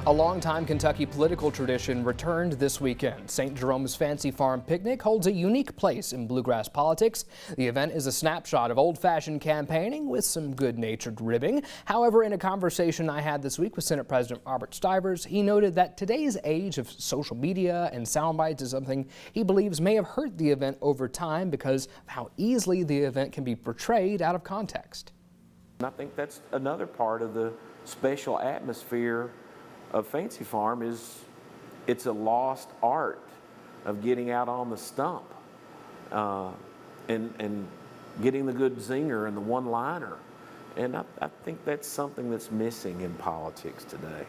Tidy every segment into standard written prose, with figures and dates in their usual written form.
A longtime Kentucky political tradition returned this weekend. St. Jerome's Fancy Farm Picnic holds a unique place in bluegrass politics. The event is a snapshot of old-fashioned campaigning with some good-natured ribbing. However, in a conversation I had this week with Senate President Robert Stivers, he noted that today's age of social media and sound bites is something he believes may have hurt the event over time because of how easily the event can be portrayed out of context. I think that's another part of the special atmosphere of Fancy Farm is it's a lost art of getting out on the stump and getting the good zinger and the one-liner. And I think that's something that's missing in politics today.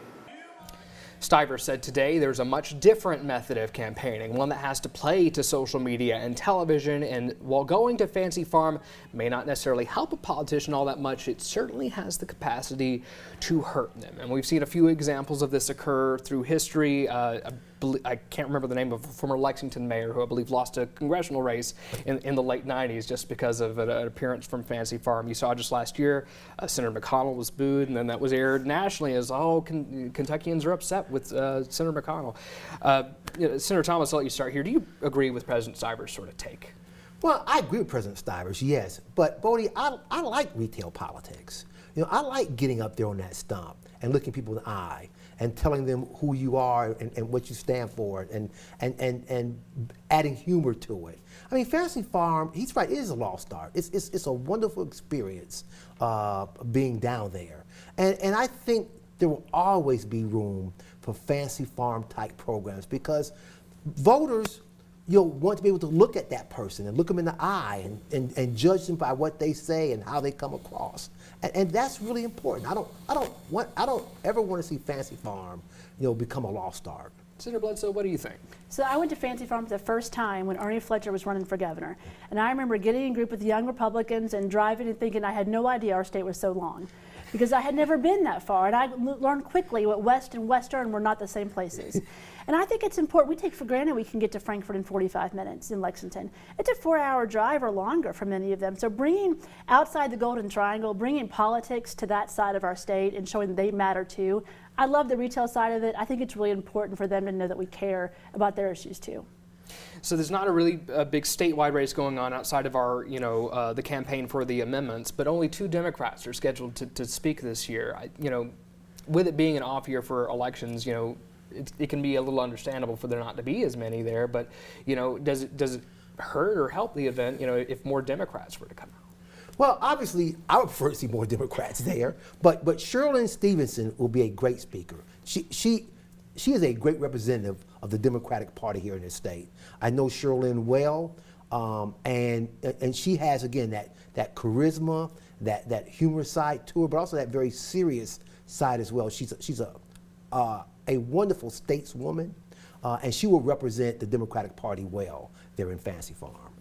Stivers said today there's a much different method of campaigning, one that has to play to social media and television, and while going to Fancy Farm may not necessarily help a politician all that much, it certainly has the capacity to hurt them. And we've seen a few examples of this occur through history. I can't remember the name of a former Lexington mayor who I believe lost a congressional race in the late 90s just because of an appearance from Fancy Farm. You saw just last year, Senator McConnell was booed, and then that was aired nationally as, oh, Kentuckians are upset with Senator McConnell. Senator Thomas, I'll let you start here. Do you agree with President Stivers' sort of take? Well, I agree with President Stivers, yes. But, Bodie, I like retail politics. You know, I like getting up there on that stump and looking people in the eye and telling them who you are and what you stand for and adding humor to it. I mean, Fancy Farm, he's right, it is a lost art. It's a wonderful experience being down there. And I think there will always be room for Fancy Farm type programs because voters, you'll want to be able to look at that person and look them in the eye and judge them by what they say and how they come across. And that's really important. I don't ever want to see Fancy Farm, become a lost art. Senator Bledsoe, what do you think? So I went to Fancy Farm for the first time when Ernie Fletcher was running for governor. And I remember getting in a group with young Republicans and driving and thinking I had no idea our state was so long, because I had never been that far. And I learned quickly what West and Western were not the same places. And I think it's important. We take for granted we can get to Frankfort in 45 minutes in Lexington. It's a 4-hour drive or longer for many of them. So bringing outside the Golden Triangle, bringing politics to that side of our state and showing that they matter too. I love the retail side of it. I think it's really important for them to know that we care about their issues too. So there's not a really big statewide race going on outside of our, the campaign for the amendments, but only 2 Democrats are scheduled to speak this year. With it being an off year for elections, it can be a little understandable for there not to be as many there. But does it hurt or help the event, if more Democrats were to come out? Well, obviously, I would prefer to see more Democrats there. But Sherilyn Stevenson will be a great speaker. She is a great representative of the Democratic Party here in this state. I know Sherilyn well, and she has, again, that charisma, that humor side to her, but also that very serious side as well. She's a wonderful stateswoman, and she will represent the Democratic Party well there in Fancy Farm.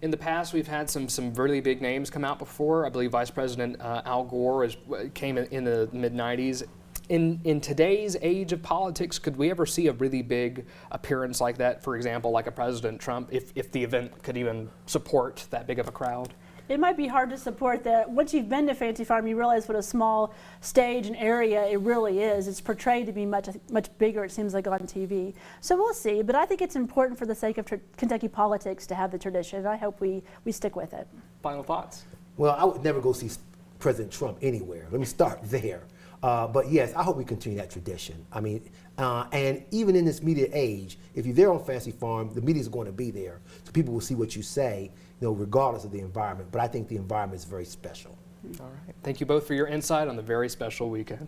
In the past, we've had some really big names come out before. I believe Vice President Al Gore came in the mid-90s. In today's age of politics, could we ever see a really big appearance like that, for example, like a President Trump, if the event could even support that big of a crowd? It might be hard to support that. Once you've been to Fancy Farm, you realize what a small stage and area it really is. It's portrayed to be much bigger, it seems like, on TV. So we'll see, but I think it's important for the sake of Kentucky politics to have the tradition. I hope we stick with it. Final thoughts? Well, I would never go see President Trump anywhere. Let me start there. But yes, I hope we continue that tradition. I mean, and even in this media age, if you're there on Fancy Farm, the media is going to be there. So people will see what you say, regardless of the environment. But I think the environment is very special. All right. Thank you both for your insight on the very special weekend.